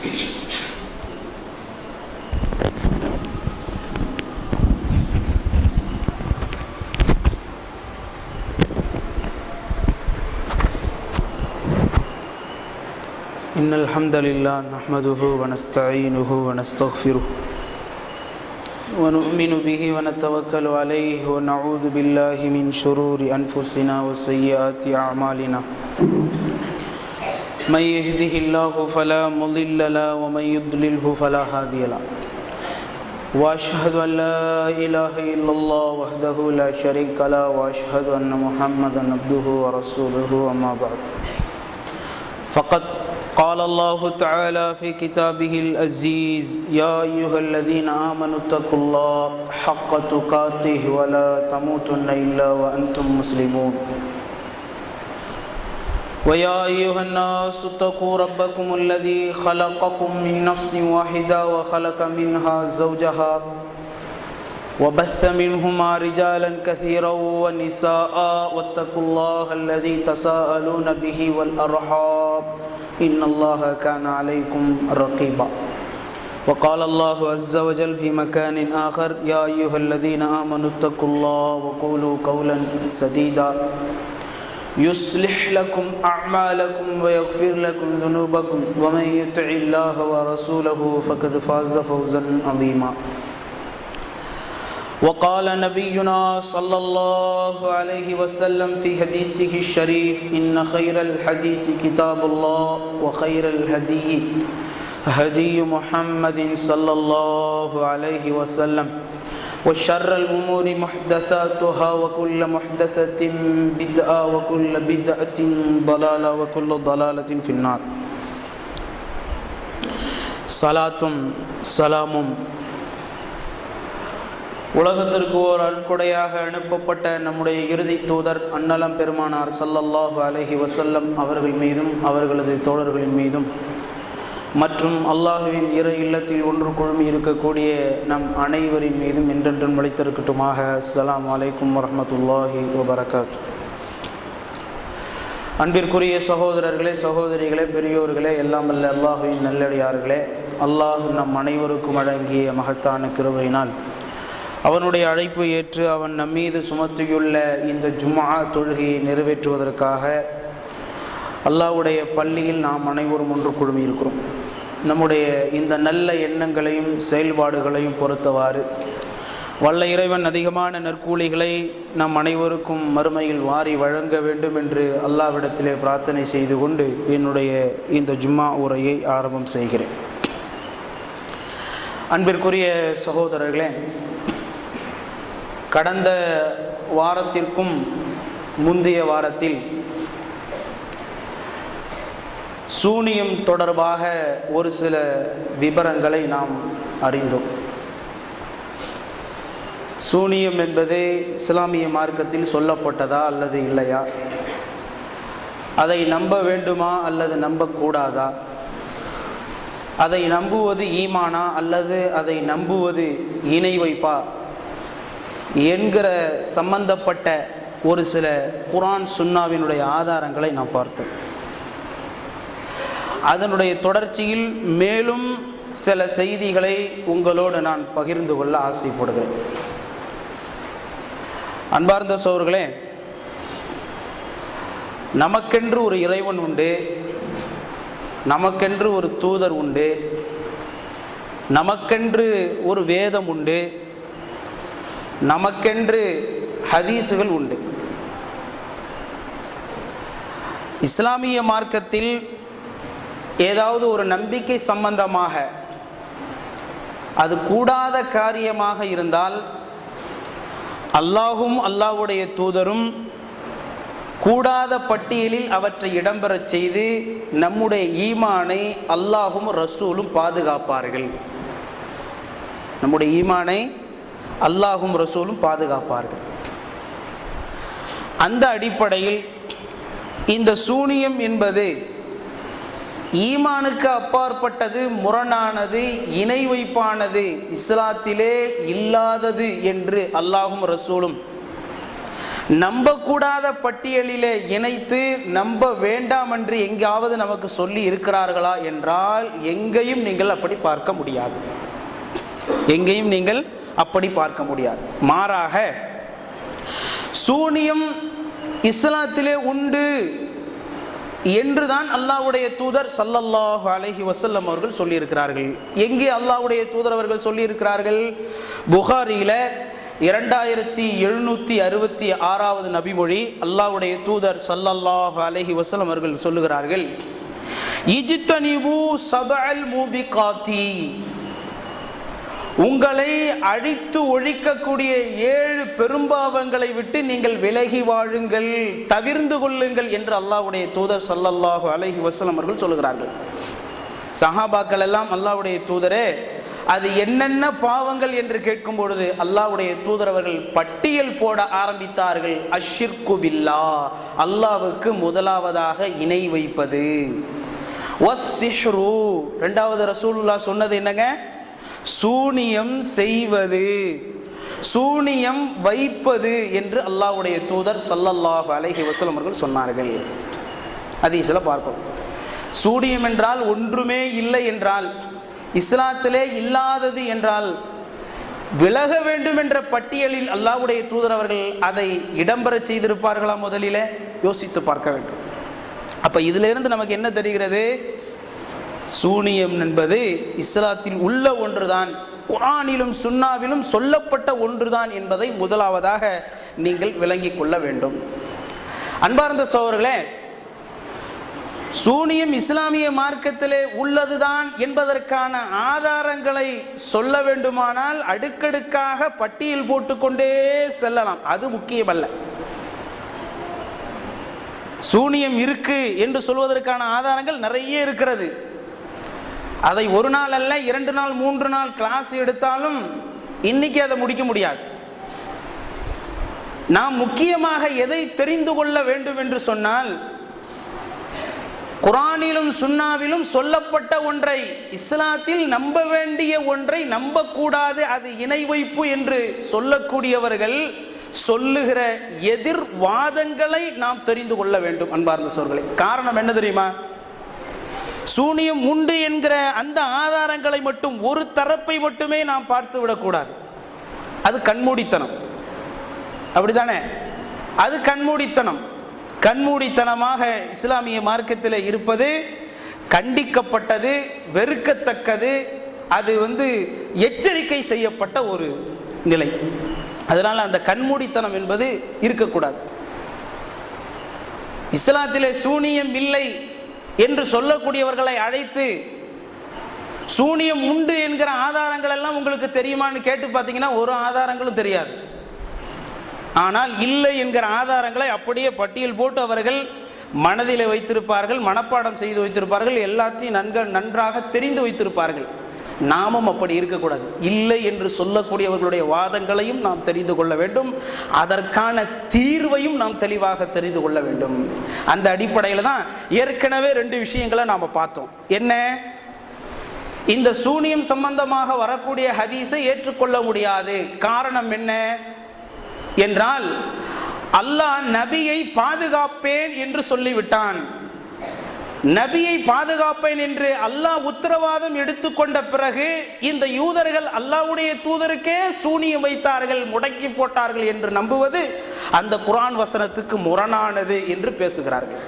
إن الحمد لله نحمده ونستعينه ونستغفره ونؤمن به ونتوكل عليه ونعوذ بالله من شرور أنفسنا وسيئات أعمالنا من يهده الله فلا مضل له ومن يضلله فلا هادي له وأشهد أن لا إله إلا الله وحده لا شريك له وأشهد أن محمدا عبده ورسوله أما بعد فقد قال الله تعالى في كتابه العزيز يا أيها الذين آمنوا اتقوا الله حق تقاته ولا تموتن إلا وأنتم مسلمون ويا أيها الناس اتقوا ربكم الذي خلقكم من نفس واحدة وخلق منها زوجها وبث منهما رجالا كثيرا ونساء واتقوا الله الذي تساءلون به والأرحام إن الله كان عليكم رقيبا وقال الله عز وجل في مكان آخر يا أيها الذين آمنوا اتقوا الله وقولوا قولا سديدا يصلح لكم أعمالكم ويغفر لكم ذنوبكم ومن يطع الله ورسوله فقد فاز فوزا عظيما وقال نبينا صلى الله عليه وسلم في حديثه الشريف إن خير الحديث كتاب الله وخير الهدي هدي محمد صلى الله عليه وسلم وشر الأمور محدثاتها وكل محدثة بدعة وكل بدعة ضلالة وكل ضلالة في النار صلاة سلام உலகத்திற்கு ஓர் அருட்கொடையாக அனுப்பப்பட்ட நம்முடைய இறுதி தூதர் அன்னலம் பெருமானார் ஸல்லல்லாஹு அலைஹி வஸல்லம் அவர்கள் மீதும் அவர்களது தோழர்களின் மீதும் மற்றும் அல்லாஹுவின் இறை இல்லத்தில் ஒன்று குழுமி இருக்கக்கூடிய நம் அனைவரின் மீதும் என்றென்றும் வழித்திருக்கட்டுமாக. அஸ்ஸலாமு அலைக்கும் வரஹ்மத்துல்லாஹி வபரகாத்துஹு. அன்பிற்குரிய சகோதரர்களே, சகோதரிகளே, பெரியோர்களே, எல்லாம் வல்ல அல்லாஹுவின் நல்லடியார்களே, அல்லாஹ் நம் அனைவருக்கும் வழங்கிய மகத்தான கிருபையினால் அவனுடைய அழைப்பு ஏற்று அவன் நம்மீது சுமத்தியுள்ள இந்த ஜும்ஆ தொழுகையை நிறைவேற்றுவதற்காக அல்லாஹ்வுடைய பள்ளியில் நாம் அனைவரும் ஒன்று குழுமியிருக்கிறோம். நம்முடைய இந்த நல்ல எண்ணங்களையும் செயல்பாடுகளையும் பொறுத்தவாறு வல்ல இறைவன் அதிகமான நற்கூலிகளை நம் அனைவருக்கும் மறுமையில் வாரி வழங்க வேண்டும் என்று அல்லாஹ்விடத்திலே பிரார்த்தனை செய்து கொண்டு என்னுடைய இந்த ஜும்ஆ உரையை ஆரம்பம் செய்கிறேன். அன்பிற்குரிய சகோதரர்களே, கடந்த வாரத்திற்கும் முந்தைய வாரத்தில் சூனியம் தொடர்பாக ஒரு சில விபரங்களை நாம் அறிந்தோம். சூனியம் என்பது இஸ்லாமிய மார்க்கத்தில் சொல்லப்பட்டதா அல்லது இல்லையா, அதை நம்ப வேண்டுமா அல்லது நம்பக்கூடாதா, அதை நம்புவது ஈமானா அல்லது அதை நம்புவது இணை வைப்பா என்கிற சம்பந்தப்பட்ட ஒரு சில குர்ஆன் சுன்னாவினுடைய ஆதாரங்களை நாம் பார்த்தோம். அதனுடைய தொடர்ச்சியில் மேலும் சில செய்திகளை உங்களோடு நான் பகிர்ந்து கொள்ள ஆசைப்படுகிறேன். அன்பார்ந்த சகோதரர்களே, நமக்கென்று ஒரு இறைவன் உண்டு, நமக்கென்று ஒரு தூதர் உண்டு, நமக்கென்று ஒரு வேதம் உண்டு, நமக்கென்று ஹதீஸுகள் உண்டு. இஸ்லாமிய மார்க்கத்தில் ஏதாவது ஒரு நம்பிக்கை சம்பந்தமாக அது கூடாத காரியமாக இருந்தால் அல்லாஹும் அல்லாஹ்வுடைய தூதரும் கூடாத பட்டியலில் அவற்றை இடம்பெறச் செய்து நம்முடைய ஈமானை அல்லாஹும் ரசூலும் பாதுகாப்பார்கள். நம்முடைய ஈமானை அல்லாஹும் ரசூலும் பாதுகாப்பார்கள். அந்த அடிப்படையில் இந்த சூனியம் என்பது ஈமானுக்கு அப்பாற்பட்டது, முரணானது, இணை வைப்பானது, இஸ்லாத்திலே இல்லாதது என்று அல்லாஹும் ரசூலும் நம்பக்கூடாத பட்டியலிலே இணைத்து நம்ப வேண்டாம் என்று எங்காவது நமக்கு சொல்லி இருக்கிறார்களா என்றால் எங்கேயும் நீங்கள் அப்படி பார்க்க முடியாது. எங்கேயும் நீங்கள் அப்படி பார்க்க முடியாது. மாறாக சூனியம் இஸ்லாத்திலே உண்டு என்றுதான் அல்லாஹ்வுடைய தூதர் ஸல்லல்லாஹு அலைஹி வஸல்லம் அவர்கள் சொல்லி இருக்கிறார்கள். எங்கே அல்லாஹ்வுடைய தூதர் அவர்கள் சொல்லி இருக்கிறார்கள்? புகாரியில 2766வது நபிமொழி அல்லாஹ்வுடைய தூதர் ஸல்லல்லாஹு அலைஹி வஸல்லம் அவர்கள் சொல்லுகிறார்கள், இஜ்தனிபு சபஅல் மூபிகாத்தி, உங்களை அழித்து ஒழிக்கக்கூடிய 7 பெரும்பாவங்களை விட்டு நீங்கள் விலகி வாழுங்கள், தவிர்ந்து கொள்ளுங்கள் என்று அல்லாஹ்வுடைய தூதர் ஸல்லல்லாஹு அலைஹி வஸல்லம் அவர்கள் சொல்லுகிறார்கள். சஹாபாக்கள் எல்லாம் அல்லாஹ்வுடைய தூதரே அது என்னென்ன பாவங்கள் என்று கேட்கும் பொழுது அல்லாஹ்வுடைய தூதர் அவர்கள் பட்டியல் போட ஆரம்பித்தார்கள். அஷ்ஷிர்கு பில்லாஹ், அல்லாஹ்வுக்கு முதலாவதாக இணை வைப்பது. வஸ்ஸிஹ்ரு, இரண்டாவது ரசூலுல்லாஹ் சொன்னது என்னங்க? சூனியம் செய்வது, சூனியம் வைப்பது என்று அல்லாஹ்வுடைய தூதர் ஸல்லல்லாஹு அலைஹி வஸல்லம் அவர்கள் சொன்னார்கள். ஹதீஸ்ல பார்க்கிறோம். சூனியம் என்றால் ஒன்றுமே இல்லை என்றால், இஸ்லாத்திலே இல்லாதது என்றால், விலக வேண்டும் என்ற பட்டியலில் அல்லாஹ்வுடைய தூதர் அவர்கள் அதை இடம்பெற செய்திருப்பார்களா? முதலிலே யோசித்து பார்க்க வேண்டும். அப்ப இதுல இருந்து நமக்கு என்ன தெரிகிறது? சூனியம் என்பது இஸ்லாத்தில் உள்ள ஒன்றுதான், குர்ஆனிலும் சுன்னாவிலும் சொல்லப்பட்ட ஒன்றுதான் என்பதை முதலாவதாக நீங்கள் விளங்கிக் கொள்ள வேண்டும். அன்பார்ந்த சகோதரர்களே, சூனியம் இஸ்லாமிய மார்க்கத்திலே உள்ளதுதான் என்பதற்கான ஆதாரங்களை சொல்ல வேண்டுமானால் அடுக்கடுக்காக பட்டியல் போட்டுக்கொண்டே செல்லலாம். அது முக்கியமல்ல. சூனியம் இருக்கு என்று சொல்வதற்கான ஆதாரங்கள் நிறைய இருக்கிறது. அதை ஒரு நாள் அல்ல, 2 நாள் 3 நாள் கிளாஸ் எடுத்தாலும் இன்னைக்கு அதை முடிக்க முடியாது. நாம் முக்கியமாக எதை தெரிந்து கொள்ள வேண்டும் என்று சொன்னால், குர்ஆனிலும் சுன்னாவிலும் சொல்லப்பட்ட ஒன்றை, இஸ்லாத்தில் நம்ப வேண்டிய ஒன்றை நம்பக்கூடாது, அது இணை வைப்பு என்று சொல்லக்கூடியவர்கள் சொல்லுகிற எதிர்வாதங்களை நாம் தெரிந்து கொள்ள வேண்டும். அன்பார்ந்த சகோதரர்களே, காரணம் என்ன தெரியுமா? சூனியம் உண்டு என்கிற அந்த ஆதாரங்களை மட்டும், ஒரு தரப்பை மட்டுமே நாம் பார்த்து விடக்கூடாது. அது கண்மூடித்தனம். அப்படித்தானே? அது கண்மூடித்தனம். கண்மூடித்தனமாக இஸ்லாமிய மார்க்கத்தில் இருப்பது கண்டிக்கப்பட்டது, வெறுக்கத்தக்கது. அது எச்சரிக்கை செய்யப்பட்ட ஒரு நிலை. அதனால அந்த கண்மூடித்தனம் என்பது இருக்கக்கூடாது. இஸ்லாத்திலே சூனியம் இல்லை என்று சொல்லக்கூடியவர்களை அழைத்து, சூனியம் உண்டு என்கிற ஆதாரங்கள் எல்லாம் உங்களுக்கு தெரியுமான்னு கேட்டு பார்த்தீங்கன்னா ஒரு ஆதாரங்களும் தெரியாது. ஆனால் இல்லை என்கிற ஆதாரங்களை அப்படியே பட்டியல் போட்டு அவர்கள் மனதிலே வைத்திருப்பார்கள், மனப்பாடம் செய்து வைத்திருப்பார்கள், எல்லாத்தையும் நன்றாக தெரிந்து வைத்திருப்பார்கள். நாமும் அப்படி இருக்கக்கூடாது. இல்லை என்று சொல்லக்கூடியவர்களுடைய வாதங்களையும் நாம் தெரிந்து கொள்ள வேண்டும், அதற்கான தீர்வையும் நாம் தெளிவாக தெரிந்து கொள்ள வேண்டும். அந்த அடிப்படையில் தான் ஏற்கனவே 2 விஷயங்களை நாம் பார்த்தோம். என்ன? இந்த சூனியம் சம்பந்தமாக வரக்கூடிய ஹதீஸை ஏற்றுக்கொள்ள முடியாது. காரணம் என்ன என்றால், அல்லாஹ் நபியை பாதுகாப்பேன் என்று சொல்லிவிட்டான். நபியை பாதுகாப்பேன் என்று அல்லாஹ் உத்தரவாதம் எடுத்துக்கொண்ட பிறகு இந்த யூதர்கள் அல்லாஹ்வுடைய தூதருக்கே சூனியம் வைத்தார்கள், முடக்கி போட்டார்கள் என்று நம்புவது அந்த குர்ஆன் வசனத்துக்கு முரணானது என்று பேசுகிறார்கள்.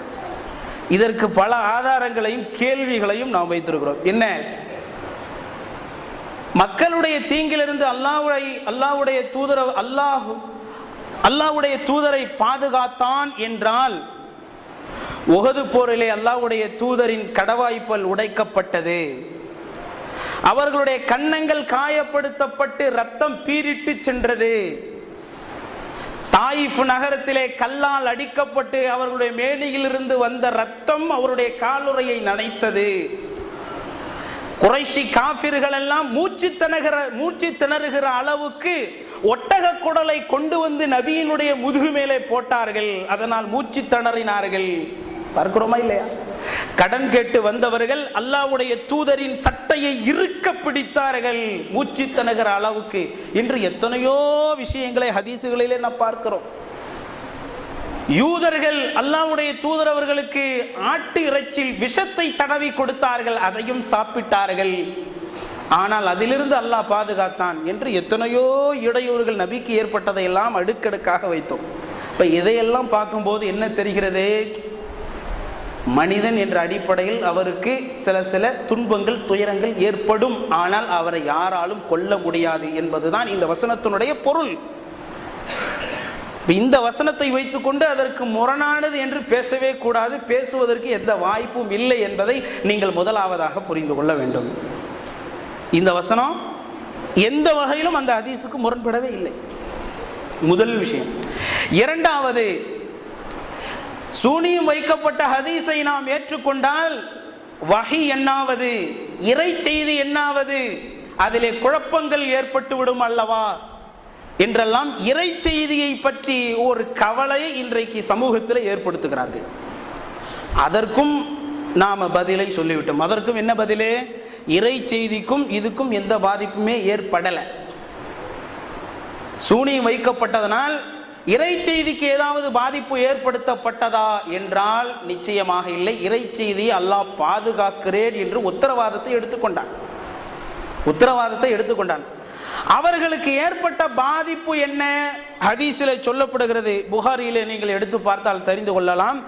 இதற்கு பல ஆதாரங்களையும் கேள்விகளையும் நாம் வைத்திருக்கிறோம். என்ன? மக்களுடைய தீங்கிலிருந்து அல்லாஹ்வுடைய தூதரை பாதுகாத்தான் என்றால், உஹது போரிலே அல்லாஹ்வுடைய தூதரின் கடவாய்ப்பல் உடைக்கப்பட்டது, அவர்களுடைய கன்னங்கள் காயப்படுத்தப்பட்டு ரத்தம் பீரிட்டு சென்றது, தாயிஃப் நகரத்திலே கல்லால் அடிக்கப்பட்டு அவர்களுடைய மேனியிலிருந்து வந்த ரத்தம் அவருடைய காலுறையை நனைத்தது, குறைஷி காபிர்கள் எல்லாம் மூச்சு திணறுகிற அளவுக்கு ஒட்டக குடலை கொண்டு வந்து நபியினுடைய முதுகு மேலே போட்டார்கள், அதனால் மூச்சு திணறினார்கள். பார்க்கிறோமா இல்லையா? கடன் கேட்டு வந்தவர்கள் அல்லாஹ்வுடைய தூதரின் சட்டையை இறுக்க பிடித்தார்கள், மூச்சு திணறுகிற அளவுக்கு. இன்று எத்தனையோ விஷயங்களை ஹதீசுகளிலே நாம் பார்க்கிறோம். யூதர்கள் அல்லாஹ்வுடைய தூதர் அவர்களுக்கு ஆட்டு இறைச்சியில் விஷத்தை தடவி கொடுத்தார்கள், அதையும் சாப்பிட்டார்கள். ஆனால் அதிலிருந்து அல்லாஹ் பாதுகாத்தான் என்று எத்தனையோ இடையூறுகள் நபிக்கு ஏற்பட்டதை எல்லாம் அடுக்கடுக்காக வைத்தோம். இப்ப இதையெல்லாம் பார்க்கும்போது என்ன தெரிகிறது? மனிதன் என்ற அடிப்படையில் அவருக்கு சில துன்பங்கள் துயரங்கள் ஏற்படும், ஆனால் அவரை யாராலும் கொல்ல முடியாது என்பதுதான் இந்த வசனத்தினுடைய பொருள். இந்த வசனத்தை வைத்துக்கொண்டு அதற்கு முரணானது என்று பேசவே கூடாது, பேசுவதற்கு எந்த வாய்ப்பும் இல்லை என்பதை நீங்கள் முதலாவதாக புரிந்து கொள்ள வேண்டும். இந்த வசனம் எந்த வகையிலும் அந்த ஹதீஸுக்கு முரண்படவே இல்லை, முதல் விஷயம். இரண்டாவது, சூனியம் வைக்கப்பட்ட ஹதீஸை நாம் ஏற்றுக்கொண்டால் வஹி என்னாவது, இறை செய்தி என்னாவது, அதிலே குழப்பங்கள் ஏற்பட்டு விடும் அல்லவா என்றெல்லாம் இறை செய்தியை பற்றி ஒரு கவலையை இன்றைக்கு சமூகத்தில் ஏற்படுத்துகிறார்கள். அதற்கும் நாம பதிலை சொல்லிவிட்டோம். அதற்கும் என்ன பதிலே? இறை செய்திக்கும் இதுக்கும் எந்த பாதிப்புமே ஏற்படலை. சூனியம் வைக்கப்பட்டதனால் இறை செய்திக்கு ஏதாவது பாதிப்பு ஏற்படுத்தப்பட்டதா என்றால் நிச்சயமாக இல்லை. இறை செய்தியை அல்லாஹ் பாதுகாக்கிறேன் என்று உத்தரவாதத்தை எடுத்துக்கொண்டான். அவர்களுக்கு ஏற்பட்ட பாதிப்பு என்ன? ஹதீஸிலே சொல்லப்படுகிறது. புகாரியிலே நீங்கள் எடுத்து பார்த்தால் தெரிந்து கொள்ளலாம்.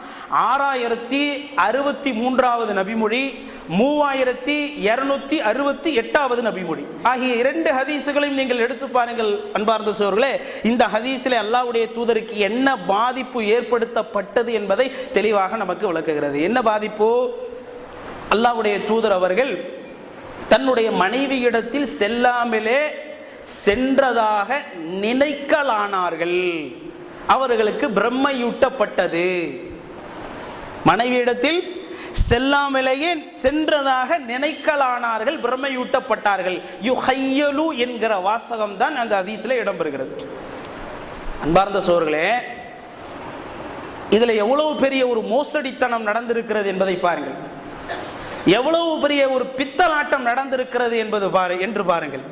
6063வது நபிமொழி, 3268வது நபிமொழி ஆகிய 2 ஹதீஸுகளையும் நீங்கள் எடுத்து பாருங்கள் அன்பார்ந்த சகோதரர்களே. இந்த ஹதீஸிலே அல்லாஹ்வுடைய தூதருக்கு என்ன பாதிப்பு ஏற்படுத்தப்பட்டது என்பதை தெளிவாக நமக்கு விளக்குகிறது. என்ன பாதிப்பு? அல்லாஹ்வுடைய தூதர் அவர்கள் தன்னுடைய மனைவியிடத்தில் செல்லாமலே சென்றதாக நினைக்கலானார்கள். அவர்களுக்கு பிரம்மையூட்டப்பட்டது. மனைவியிடத்தில் செல்லாமலேயே சென்றதாக நினைக்கலானார்கள், பிரம்மையூட்டப்பட்டார்கள். யுஹையலு என்கிற வாசகம் தான் அந்த ஹதீஸில் இடம்பெறுகிறது. அன்பார்ந்த சகோதரர்களே, இதுல எவ்வளவு பெரிய ஒரு மோசடித்தனம் நடந்திருக்கிறது என்பதை பாருங்கள். எவ்வளவு பெரிய ஒரு பித்தலாட்டம் நடந்திருக்கிறது என்று பாருங்கள்.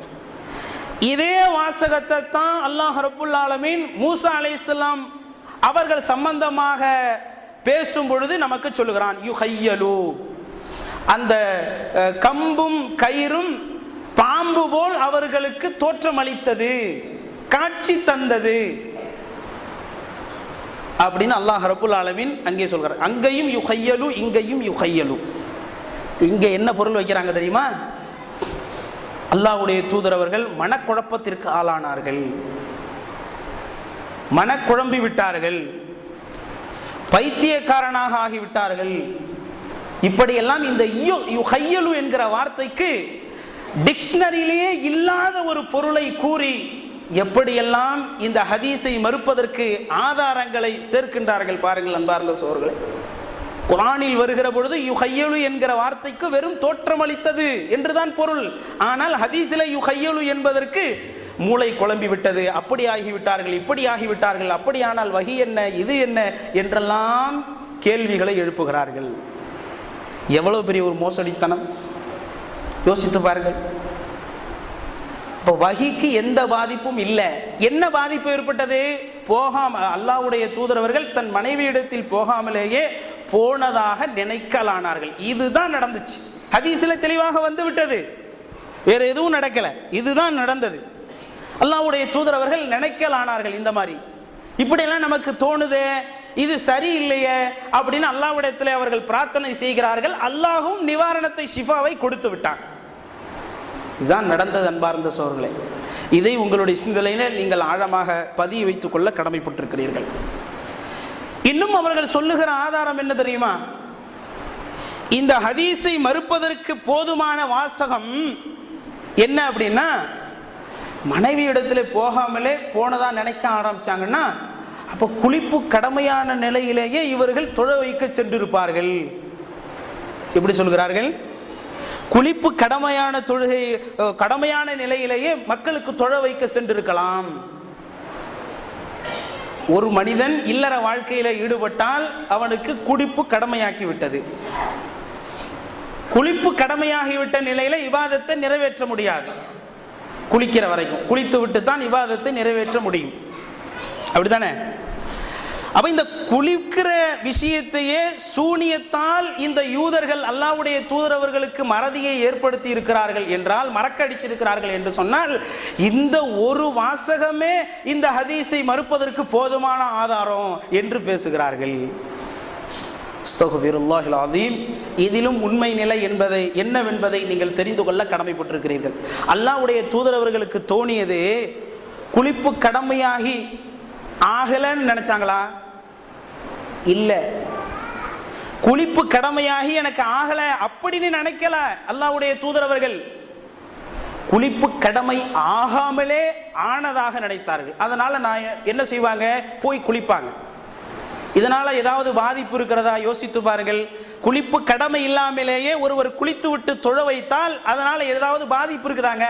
இதே வாசகத்தை தான் அல்லாஹ் ரப்புல் ஆலமீன் மூசா அலைஹிஸ்ஸலாம் அவர்கள் சம்பந்தமாக பேசும் பொழுது நமக்கு சொல்லுகிறான். யுஹையலு, அந்த கம்பும் கயிறும் பாம்பு போல் அவர்களுக்கு தோற்றமளித்தது, காட்சி தந்தது அப்படின்னு அல்லாஹ் ரப்புல் ஆலமீன் அங்கே சொல்கிறார். அங்கேயும் யுஹையலு, இங்கேயும் யுஹையலு. இங்க என்ன பொருள் வைக்கிறாங்க தெரியுமா? அல்லாஹ்வுடைய தூதர் அவர்கள் மனக்குழப்பத்திற்கு ஆளானார்கள், மனக்குழம்பி விட்டார்கள், பைத்தியக்காரனாக ஆகிவிட்டார்கள். இப்படியெல்லாம் இந்த யுஹையலு என்கிற வார்த்தைக்கு டிக்ஷனரியிலேயே இல்லாத ஒரு பொருளை கூறி எப்படியெல்லாம் இந்த ஹதீஸை மறுப்பதற்கு ஆதாரங்களை சேர்க்கின்றார்கள் பாருங்கள் அன்பார்ந்த சகோதரர்களே. குர்ஆனில் வருகிற பொழுது யுஹையலு என்கிற வார்த்தைக்கு வெறும் தோற்றமளித்தது என்றுதான் பொருள். ஆனால் ஹதீஸிலே யுஹையலு என்பதற்கு மூளை குழம்பி விட்டது, அப்படி ஆகிவிட்டார்கள், இப்படி ஆகிவிட்டார்கள், அப்படியானால் வஹி என்ன, இது என்ன என்றெல்லாம் கேள்விகளை எழுப்புகிறார்கள். எவ்வளவு பெரிய ஒரு மோசடித்தனம் யோசித்து பாருங்கள். இப்போ வஹிக்கு எந்த பாதிப்பும் இல்லை. என்ன பாதிப்பு ஏற்பட்டது? அல்லாஹ்வுடைய தூதர் அவர்கள் தன் மனைவியிடத்தில் போகாமலேயே போனதாக நினைக்கலானார்கள். இதுதான் நடந்துச்சு. ஹதீஸில் தெளிவாக வந்து விட்டது, வேற எதுவும் நடக்கல, இதுதான் நடந்தது. அல்லாஹ்வுடைய தூதர் அவர்கள் நினைக்கலானார்கள். இந்த மாதிரி இப்படியெல்லாம் நமக்கு தோணுதே, இது சரியில்லையே அப்படின்னு அல்லாஹ்விடத்தில் அவர்கள் பிரார்த்தனை செய்கிறார்கள். அல்லாஹும் நிவாரணத்தை, ஷிஃபாவை கொடுத்து விட்டான். இதுதான் நடந்தது அன்பார்ந்த சகோதரர்களே. இதை உங்களுடைய சிந்தனையில நீங்கள் ஆழமாக பதிய வைத்துக் கொள்ள கடமைப்பட்டிருக்கிறீர்கள். இன்னும் அவர்கள் சொல்லுகிற ஆதாரம் என்ன தெரியுமா? இந்த ஹதீஸை மறுப்பதற்கு போதுமான வாசகம் என்ன அப்படின்னா, மனைவி இடத்துல போகாமலே போனதா நினைக்க ஆரம்பிச்சாங்கன்னா அப்ப குளிப்பு கடமையான நிலையிலேயே இவர்கள் தொழ வைக்க சென்றிருப்பார்கள். எப்படி சொல்கிறார்கள்? குளிப்பு கடமையான தொழுகை, கடமையான நிலையிலேயே மக்களுக்கு தொழ வைக்க சென்றிருக்கலாம். ஒரு மனிதன் இல்லற வாழ்க்கையில ஈடுபட்டால் அவனுக்கு குளிப்பு கடமையாக்கி விட்டது. குளிப்பு கடமையாகிவிட்ட நிலையில இபாதத்தை நிறைவேற்ற முடியாது. குளிக்கிற வரைக்கும் குளித்து விட்டு தான் இபாதத்தை நிறைவேற்ற முடியும். அப்படித்தானே? அப்ப இந்த குளிக்கிற விஷயத்தையே சூனியத்தால் இந்த யூதர்கள் அல்லாஹ்வுடைய தூதர் அவர்களுக்கு மறதியை ஏற்படுத்தி இருக்கிறார்கள் என்றால், மறக்கடிச்சிருக்கிறார்கள் என்று சொன்னால், இந்த ஒரு வாசகமே இந்த ஹதீஸை மறுப்பதற்கு போதுமான ஆதாரம் என்று பேசுகிறார்கள். அஸ்தக்ஃபிருல்லாஹில் அஸீம். இதிலும் உண்மை நிலை என்பதை என்னவென்பதை நீங்கள் தெரிந்து கொள்ள கடமைப்பட்டிருக்கிறீர்கள். அல்லாஹ்வுடைய தூதர் அவர்களுக்கு தோணியது குளிப்பு கடமையாகி ஆகலன்னு நினைச்சாங்களா? இல்ல, குளிப்பு கடமையாகி எனக்கு ஆகல அப்படின்னு நினைக்கல அல்லாஹ்வுடைய தூதர் அவர்கள். குளிப்பு கடமை ஆகாமலே ஆனதாக நினைத்தார்கள். அதனால நான் என்ன செய்வாங்க, போய் குளிப்பாங்க. இதனால ஏதாவது பாதிப்பு இருக்கிறதா யோசித்து பாருங்கள். குளிப்பு கடமை இல்லாமலேயே ஒருவர் குளித்து விட்டு தொழ வைத்தால் அதனால ஏதாவது பாதிப்பு இருக்குதாங்க?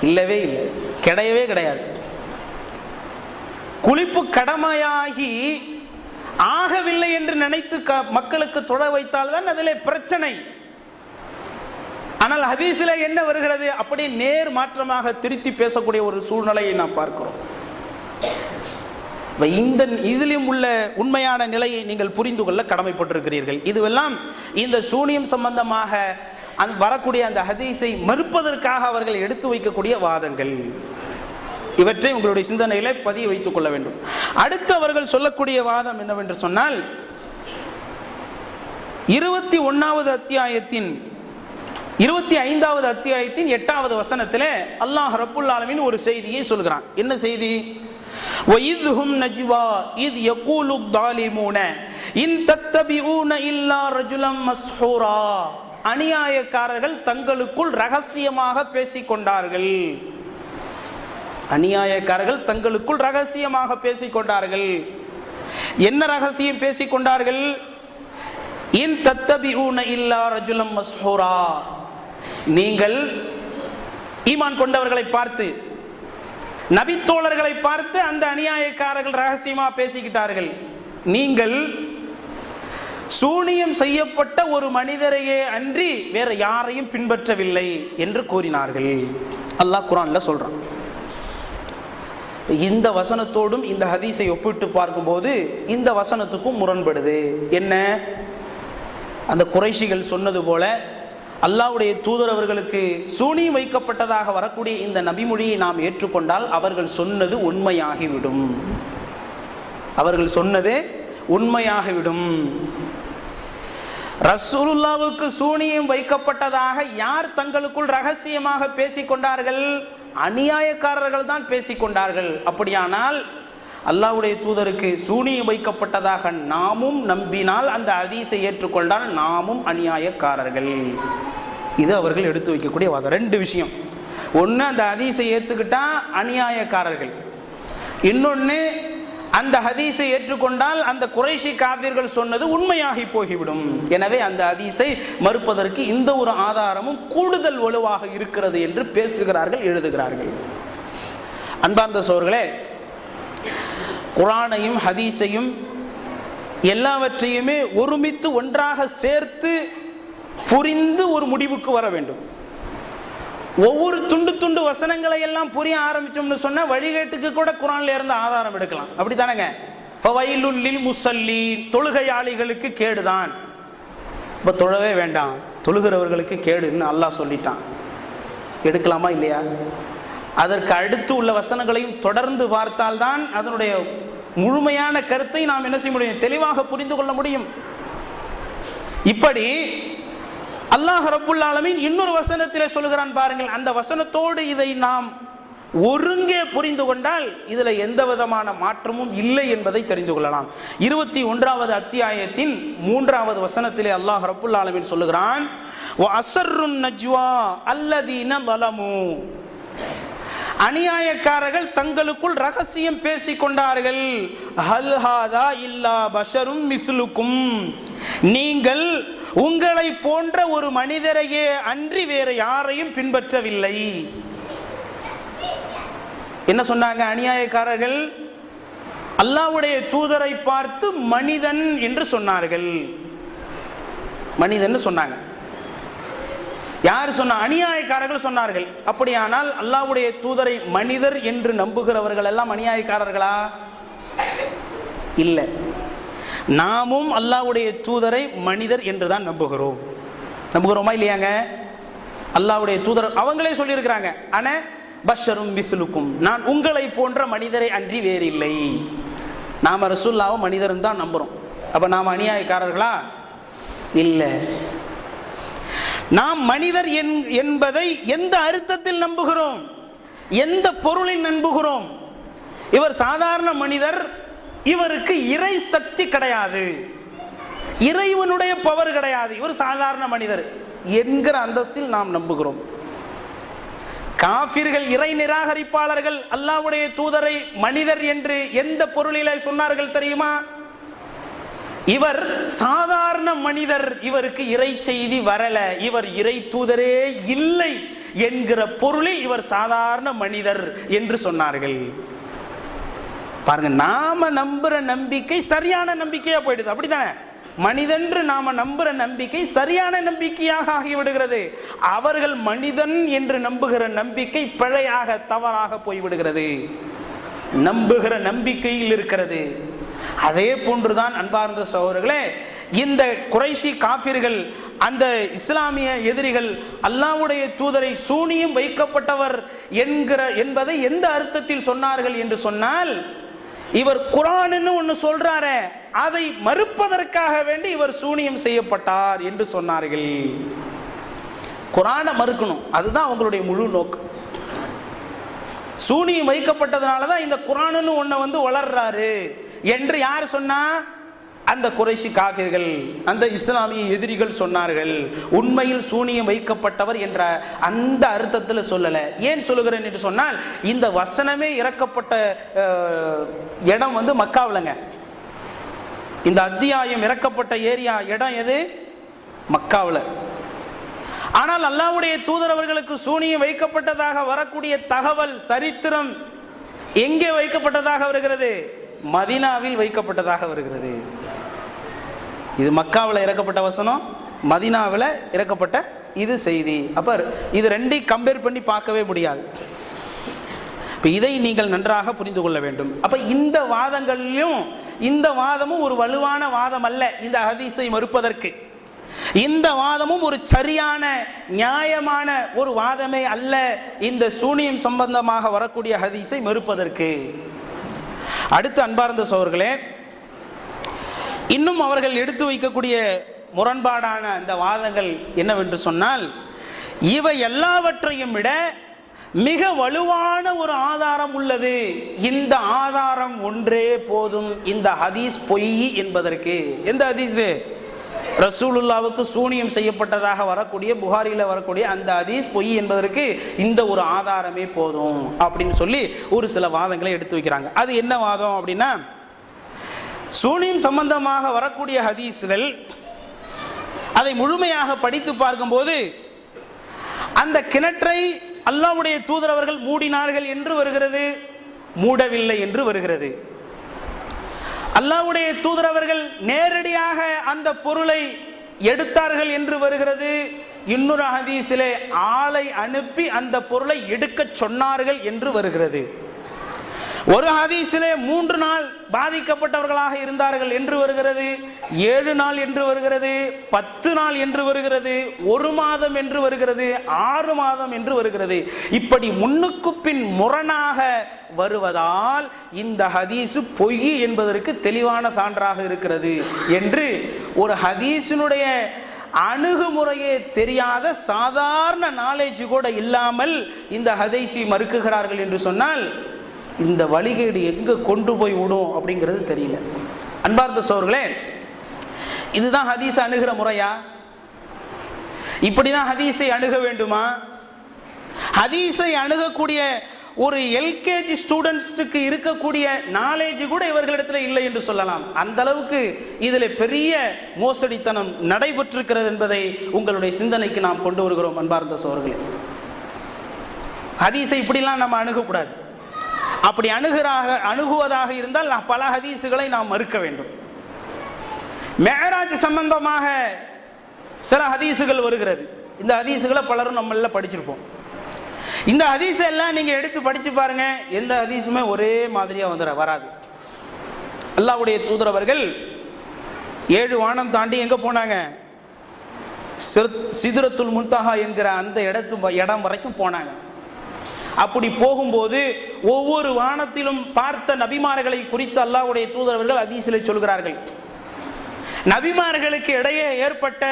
இல்லவே இல்லை, கிடையவே கிடையாது. குளிப்பு கடமையாகி ஆகவில்லை என்று நினைத்து மக்களுக்கு தொழ வைத்தால் தான் அதிலே பிரச்சனை. ஆனால் ஹதீஸில் என்ன வருகிறது, அப்படி நேர் மாற்றமாக திருத்தி பேசக்கூடிய ஒரு சூழ்நிலையை நாம் பார்க்கிறோம். இந்த இதிலும் உள்ள உண்மையான நிலையை நீங்கள் புரிந்து கொள்ள கடமைப்பட்டிருக்கிறீர்கள். இதுவெல்லாம் இந்த சூனியம் சம்பந்தமாக வரக்கூடிய அந்த ஹதீஸை மறுப்பதற்காக அவர்கள் எடுத்து வைக்கக்கூடிய வாதங்கள். இவற்றை உங்களுடைய சிந்தனையிலே பதிய வைத்துக் கொள்ள வேண்டும். அடுத்து அவர்கள் சொல்லக்கூடிய வாதம் என்னவென்று சொன்னால், 21வது அத்தியாயத்தின் 25வது அத்தியாயத்தின் 8வது வசனத்திலே அல்லாஹ் ரப்புல் ஆலமீன் ஒரு செய்தியை சொல்கிறான். என்ன செய்தி? وَإِذْهُمْ نَجْوَى إِذْ يَقُولُ الظَّالِمُونَ إِنْ تَتَّبِعُونَ إِلَّا رَجُلًا مَسْحُورًا. அநியாயக்காரர்கள் தங்களுக்குள் ரகசியமாக பேசிக் கொண்டார்கள். அநியாயக்காரர்கள் தங்களுக்குள் ரகசியமாக பேசிக் கொண்டார்கள். என்ன ரகசியம் பேசிக் கொண்டார்கள்? இன் தத்தபிஊன இல்லா ரஜுலம் மஸ்ஹூரா. நீங்கள் ஈமான் கொண்டவர்களை பார்த்து, நபித்தோழர்களை பார்த்து அந்த அநியாயக்காரர்கள் ரகசியமா பேசிக்கிட்டார்கள், நீங்கள் சூனியம் செய்யப்பட்ட ஒரு மனிதரையே அன்றி வேற யாரையும் பின்பற்றவில்லை என்று கூறினார்கள். அல்லாஹ் குர்ஆன்ல சொல்றான். இந்த வசனத்தோடும் இந்த ஹதீஸை ஒப்பிட்டு பார்க்கும்போது இந்த வசனத்துக்கும் முரண்படுது. என்ன? அந்த குறைஷிகள் சொன்னது போல அல்லாஹ்வுடைய தூதர் அவர்களுக்கு சூனியம் வைக்கப்பட்டதாக வரக்கூடிய இந்த நபிமொழியை நாம் ஏற்றுக்கொண்டால் அவர்கள் சொன்னது உண்மையாகிவிடும். அவர்கள் சொன்னது உண்மையாகிவிடும். ரசூலுல்லாஹ்வுக்கு சூனியம் வைக்கப்பட்டதாக யார் தங்களுக்குள் ரகசியமாக பேசிக் கொண்டார்கள்? அநியாயக்காரர்கள் தான் பேசிக் கொண்டார்கள். அப்படியானால் அல்லாஹ்வுடைய தூதருக்கு சூனியம் வைக்கப்பட்டதாக நாமும் நம்பினால், அந்த ஹதீஸை ஏற்றுக்கொண்டால் நாமும் அநியாயக்காரர்கள். இது அவர்கள் எடுத்து வைக்கக்கூடிய வாதம். ரெண்டு விஷயம். ஒன்று, அந்த ஹதீஸை ஏற்றுக்கிட்டா அநியாயக்காரர்கள். இன்னொன்று, அந்த ஹதீஸை ஏற்றுக்கொண்டால் அந்த குறைஷி காஃபிர்கள் சொன்னது உண்மையாகி போய்விடும். எனவே அந்த ஹதீஸை மறுப்பதற்கு இந்த ஒரு ஆதாரமும் கூடுதல் வலுவாக இருக்கிறது என்று பேசுகிறார்கள், எழுதுகிறார்கள். அன்பார்ந்த சகோதரர்களே, குர்ஆனையும் ஹதீஸையும் எல்லாவற்றையுமே ஒருமித்து ஒன்றாக சேர்த்து புரிந்து ஒரு முடிவுக்கு வர வேண்டும். ஒவ்வொரு துண்டு துண்டு வசனங்களை எல்லாம் புரிய ஆரம்பிச்சோம்னு சொன்னா வழிகேட்டுக்கு கூட குர்ஆன்ல இருந்து ஆதாரம் எடுக்கலாம். அப்படித்தானங்க? ஃபவைலுல் லில் முஸல்லீன், தொழுகையாளிகளுக்கு கேடுதான். இப்ப தொழவே வேண்டாம், தொழுகிறவர்களுக்கு கேடுன்னு அல்லாஹ் சொல்லிட்டான். எடுக்கலாமா இல்லையா? அதற்கு அடுத்து உள்ள வசனங்களையும் தொடர்ந்து பார்த்தால்தான் அதனுடைய முழுமையான கருத்தை நாம் என்ன செய்ய முடியும், தெளிவாக புரிந்து கொள்ள முடியும். இப்படி அல்லாஹ் ரப்புல் ஆலமீன் இன்னொரு வசனத்திலே சொல்கிறான் பாருங்கள். அந்த வசனத்தோடு இதை நாம் ஒருங்கே புரிந்து கொண்டால் இதுல எந்த விதமான மாற்றமும் இல்லை என்பதை தெரிந்து கொள்ளலாம். 21வது அத்தியாயத்தின் 3வது வசனத்திலே அல்லாஹ் ரப்புல் ஆலமீன் சொல்லுகிறான், வ அஸர்ருன் நஜ்வா அல்லதீன ஸலமு. அநியாயக்காரர்கள் தங்களுக்குள் ரகசியம் பேசிக் கொண்டார்கள். ஹல் ஹாதா இல்லா பஷரும் மிஸ்லுக்கும். நீங்கள் உங்களை போன்ற ஒரு மனிதரையே அன்றி வேற யாரையும் பின்பற்றவில்லை. என்ன சொன்னாங்க அநியாயக்காரர்கள்? அல்லாஹ்வுடைய தூதரை பார்த்து மனிதன் என்று சொன்னார்கள். மனிதன் சொன்னாங்க. யார் சொன்ன? அநியாயக்காரர்கள் சொன்னார்கள். அப்படியானால் அல்லாஹ்வுடைய தூதரை மனிதர் என்று நம்புகிறவர்கள் எல்லாம் அநியாயக்காரர்களா? இல்லை. நாமும் அல்லாஹ்வுடைய தூதரை மனிதர் என்றுதான் நம்புகிறோம். நம்புகிறோமா இல்லையாங்க? அல்லாஹ்வுடைய தூதர் அவங்களே சொல்லியிருக்கிறாங்க, அன பஷரும் மிஸ்லுக்கும், நான் உங்களை போன்ற மனிதரை அன்றி வேறில்லை. நாம ரசூலுல்லாஹ் மனிதர் தான் நம்புறோம். அப்ப நாம் அநியாயக்காரர்களா? இல்லை. நாம் மனிதர் என்பதை எந்த அர்த்தத்தில் நம்புகிறோம், எந்த பொருளில் நம்புகிறோம்? இவர் சாதாரண மனிதர், இவருக்கு இறை சக்தி கிடையாது, இறைவனுடைய பவர் கிடையாது, இவர் சாதாரண மனிதர் என்கிற அந்தஸ்தில் நாம் நம்புகிறோம். காஃபிர்கள், இறை நிராகரிப்பாளர்கள் அல்லாஹ்வுடைய தூதரை மனிதர் என்று எந்த பொருளிலே சொன்னார்கள் தெரியுமா? இவர் சாதாரண மனிதர், இவருக்கு இறை செய்தி வரல, இவர் இறை தூதரே இல்லை என்கிற பொருளில் இவர் சாதாரண மனிதர் என்று சொன்னார்கள். பாருங்க, நாம நம்புற நம்பிக்கை சரியான நம்பிக்கையா போயிடுது. அப்படித்தானே? மனிதன்று நாம நம்புற நம்பிக்கை சரியான நம்பிக்கையாக ஆகிவிடுகிறது. அவர்கள் மனிதன் என்று நம்புகிற நம்பிக்கை பிழையாக, தவறாக போய்விடுகிறது. நம்புகிற நம்பிக்கையில் இருக்கிறது. அதே போன்றுதான் அன்பார்ந்த சகோதரர்களே, இந்த குறைஷி காபிர்கள், அந்த இஸ்லாமிய எதிரிகள் அல்லாஹ்வுடைய தூதரை சூனியம் வைக்கப்பட்டவர் என்பதை எந்த அர்த்தத்தில் சொன்னார்கள் என்று சொன்னால், இவர் குர்ஆன்னு ஒன்னு சொல்றாரே, அதை மறுப்பதற்காக வேண்டி இவர் சூனியம் செய்யப்பட்டார் என்று சொன்னார்கள். குர்ஆனை மறுக்கணும், அதுதான் அவங்களுடைய முழு நோக்கம். சூனியம் வைக்கப்பட்டதனாலதான் இந்த குர்ஆன்னு ஒன்ன வளர்றாரு என்று யார் சொன்னா? அந்த குறைஷி காபிர்கள், அந்த இஸ்லாமிய எதிரிகள் சொன்னார்கள். உண்மையில் சூனியம் வைக்கப்பட்டவர் என்ற அந்த அர்த்தத்தில் சொல்லல. ஏன் சொல்லுகிறேன் என்று சொன்னால், இந்த வசனமே இறக்கப்பட்ட இடம் மக்காவிலங்க. இந்த அத்தியாயம் இறக்கப்பட்ட ஏரியா இடம் எது? மக்காவில். ஆனால் அல்லாஹ்வுடைய தூதர் அவர்களுக்கு சூனியம் வைக்கப்பட்டதாக வரக்கூடிய தகவல், சரித்திரம் எங்கே வைக்கப்பட்டதாக வருகிறது? மதீனாவில் வைக்கப்பட்டதாக வருகிறது. இது மக்காவில் இறக்கப்பட்ட வசனம், மதீனாவில் இறக்கப்பட்ட இது செய்தி. அப்ப இது ரெண்டையும் கம்பேர் பண்ணி பார்க்கவே முடியாது. இதை நீங்கள் நன்றாக புரிந்து கொள்ள வேண்டும். அப்ப இந்த வாதங்களிலும் இந்த வாதமும் ஒரு வலுவான வாதம் அல்ல. இந்த ஹதீஸை மறுப்பதற்கு இந்த வாதமும் ஒரு சரியான நியாயமான ஒரு வாதமே அல்ல. இந்த சூனியம் சம்பந்தமாக வரக்கூடிய ஹதீஸை மறுப்பதற்கு. அடுத்து அன்பார்ந்த சகோதரர்களே, இன்னும் அவர்கள் எடுத்து வைக்கக்கூடிய முரண்பாடான அந்த வாதங்கள் என்னவென்று சொன்னால், இவை எல்லாவற்றையும் விட மிக வலுவான ஒரு ஆதாரம் உள்ளது. இந்த ஆதாரம் ஒன்றே போதும் இந்த ஹதீஸ் பொய் என்பதற்கு. எந்த ஹதீஸ்? ரசூலுல்லாவுக்கு சூனியம் செய்யப்பட்டதாக வரக்கூடிய புகாரில வரக்கூடிய அந்த ஹதீஸ் பொய் என்பதற்கு இந்த ஒரு ஆதாரமே போதும் அப்படின்னு சொல்லி ஒரு சில வாதங்களை எடுத்து வைக்கிறாங்க. அது என்ன வாதம் அப்படின்னா, சூனியம் சம்பந்தமாக வரக்கூடிய ஹதீஸ்கள் அதை முழுமையாக படித்து பார்க்கும்போது அந்த கிணற்றை அல்லாஹ்வுடைய தூதர் அவர்கள் மூடினார்கள் என்று வருகிறது, மூடவில்லை என்று வருகிறது. அல்லாஹ்வுடைய தூதர் அவர்கள் நேரடியாக அந்த பொருளை எடுத்தார்கள் என்று வருகிறது. இன்னொரு ஹதீஸிலே ஆளை அனுப்பி அந்த பொருளை எடுக்க சொன்னார்கள் என்று வருகிறது. ஒரு ஹதீஸிலே 3 நாள் பாதிக்கப்பட்டவர்களாக இருந்தார்கள் என்று வருகிறது, 7 நாள் என்று வருகிறது, 10 நாள் என்று வருகிறது, 1 மாதம் என்று வருகிறது, 6 மாதம் என்று வருகிறது. இப்படி முன்னுக்கு பின் முரணாக வருவதால் இந்த ஹதீஸ் பொய் என்பதற்கு தெளிவான சான்றாக இருக்கிறது என்று ஒரு ஹதீஸினுடைய அணுகுமுறையே தெரியாத, சாதாரண நாலேஜ் கூட இல்லாமல் இந்த ஹதீஸை மறுக்குகிறார்கள் என்று சொன்னால் இந்த வழிகேடு எங்க கொண்டு போய் விடும் அப்படிங்கிறது தெரியல. அன்பார்ந்த சகோதரர்களே, இதுதான் ஹதீஸ் அணுகிற முறையா? இப்படிதான் ஹதீஸை அணுக வேண்டுமா? ஹதீஸை அணுகக்கூடிய ஒரு எல்கேஜி ஸ்டூடெண்ட்ஸ்க்கு இருக்கக்கூடிய நாலேஜ் கூட இவர்களிடத்தில் இல்லை என்று சொல்லலாம். அந்த அளவுக்கு இதில் பெரிய மோசடித்தனம் நடைபெற்றிருக்கிறது என்பதை உங்களுடைய சிந்தனைக்கு நாம் கொண்டு வருகிறோம். அன்பார்ந்த சகோதரர்களே, ஹதீஸை இப்படிலாம் நம்ம அணுகக்கூடாது. அப்படி அணுகுவதாக இருந்தால் பல ஹதீஸுகளை நாம் மறுக்க வேண்டும். மேராஜ் சம்பந்தமாக சில ஹதீஸுகள் வருகிறது. இந்த ஹதீஸுகளை பலரும் நம்மள படிச்சிருப்போம். இந்த ஹதீஸ் எல்லாம் நீங்க எடுத்து படிச்சு பாருங்க, எந்த ஹதீஸுமே ஒரே மாதிரியா வராது. அல்லாஹ்வுடைய தூதர் அவர்கள் 7 வானம் தாண்டி எங்க போனாங்க? சிதறத்துல் முன்தஹா என்கிற அந்த இடம் வரைக்கும் போனாங்க. அப்படி போகும்போது ஒவ்வொரு வானத்திலும் பார்த்த நபிமார்களை குறித்து அல்லாஹ்வுடைய தூதர் அவர்கள் ஹதீஸிலே சொல்கிறார்கள். நபிமார்களுக்கு இடையே ஏற்பட்ட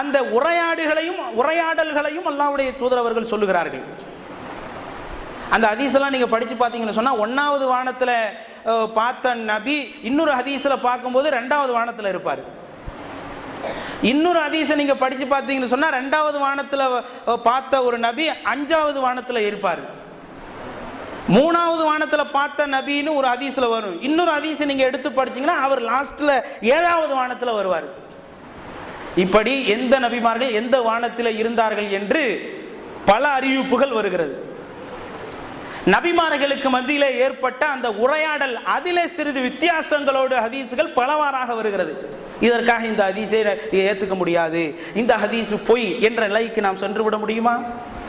அந்த உரையாடல்களையும் அல்லாஹ்வுடைய தூதர் அவர்கள் சொல்லுகிறார்கள். அந்த ஹதீஸெல்லாம் நீங்க படிச்சு பார்த்தீங்கன்னு சொன்னா 1வது வானத்துல பார்த்த நபி இன்னொரு ஹதீஸ்ல பார்க்கும்போது 2வது வானத்துல இருப்பார். இன்னொரு ஹதீஸை நீங்க படிச்சு பார்த்தீங்கன்னு சொன்னா 2வது வானத்துல பார்த்த ஒரு நபி 5வது வானத்துல இருப்பார். 3வது வானத்துல பார்த்த நபின்னு ஒரு ஹதீஸ்ல வரும். இன்னொரு ஹதீஸை நீங்க எடுத்து படிச்சீங்கன்னா அவர் லாஸ்ட்ல 7வது வானத்துல வருவார். இப்படி எந்த நபிமார்கள் எந்த வானத்தில் இருந்தார்கள் என்று பல அறிவிப்புகள் வருகிறது. நபிமார்களுக்கு மத்தியிலே ஏற்பட்ட அந்த உரையாடல் அதிலே சிறிது வித்தியாசங்களோடு ஹதீஸுகள் பலவாறாக வருகிறது. இதற்காக இந்த ஹதீஸை ஏற்றுக்க முடியாது, இந்த ஹதீஸ் பொய் என்ற நிலைக்கு நாம் சென்று விட முடியுமா?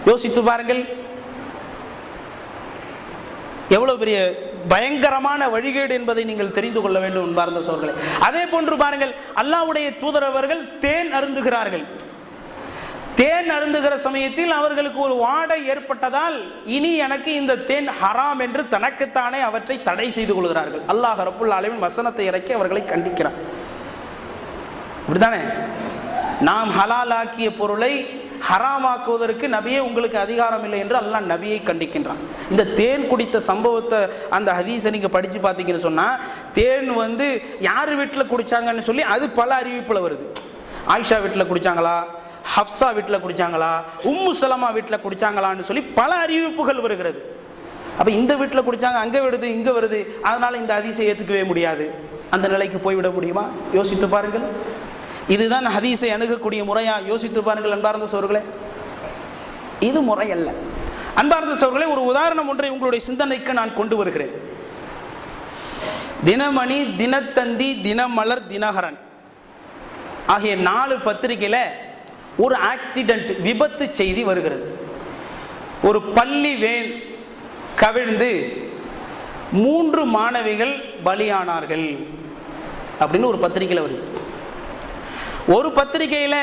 யோசித்து பாருங்கள். எவ்வளவு பெரிய பயங்கரமான வழிகேடு என்பதை நீங்கள் தெரிந்து கொள்ள வேண்டும் என்பார்ந்த சோர்களே. அதே போன்று பாருங்கள், அல்லாஹ்வுடைய தூதர் அவர்கள் தேன் அருந்துகிறார்கள். தேன் அருந்துகிற சமயத்தில் அவர்களுக்கு ஒரு வாடை ஏற்பட்டதால் இனி எனக்கு இந்த தேன் ஹராம் என்று தனக்குத்தானே அவற்றை தடை செய்து கொள்கிறார்கள். அல்லாஹ் ரப்புல் ஆலமீன் வசனத்தை இறக்கி அவர்களை கண்டிக்கிறார். அப்படித்தானே? நாம் ஹலாலாக்கிய பொருளை ஹராமாக்குவதற்கு நபியே உங்களுக்கு அதிகாரம் இல்லை என்று அல்லாஹ் நபியை கண்டிக்கின்றான். இந்த தேன் குடித்த சம்பவத்தை அந்த ஹதீஸை நீங்க படிச்சு பார்த்தீங்கன்னு சொன்னா, தேன் யாரு வீட்டில் குடிச்சாங்கன்னு சொல்லி அது பல அறிவிப்புல வருது. ஆயிஷா வீட்டில் குடிச்சாங்களா, ஹப்சா வீட்டில் குடிச்சாங்களா, உம்மு சலமா வீட்டில் குடிச்சாங்களான்னு சொல்லி பல அறிவிப்புகள் வருகிறது. அப்ப இந்த வீட்டில் குடிச்சாங்க, அங்க வருது, இங்க வருது, அதனால இந்த ஹதீஸை ஏத்துக்கவே முடியாது. அந்த நிலைக்கு போய்விட முடியுமா? யோசித்து பாருங்கள். இதுதான் ஹதீஸை அணுகக்கூடிய முறையா? யோசித்து பாருங்கள் அன்பார்ந்த சோர்களே. இது முறை அல்ல. அன்பார்ந்த சோர்களே, ஒரு உதாரணம் ஒன்றை உங்களுடைய சிந்தனைக்கு நான் கொண்டு வருகிறேன். தினமணி, தினத்தந்தி, தினமலர், தினகரன் ஆகிய 4 பத்திரிகையில ஒரு ஆக்சிடென்ட், விபத்து செய்தி வருகிறது. ஒரு பள்ளி வேன் கவிழ்ந்து 3 மாணவிகள் பலியானார்கள் அப்படின்னு ஒரு பத்திரிகையில வருது. ஒரு பத்திரிகையில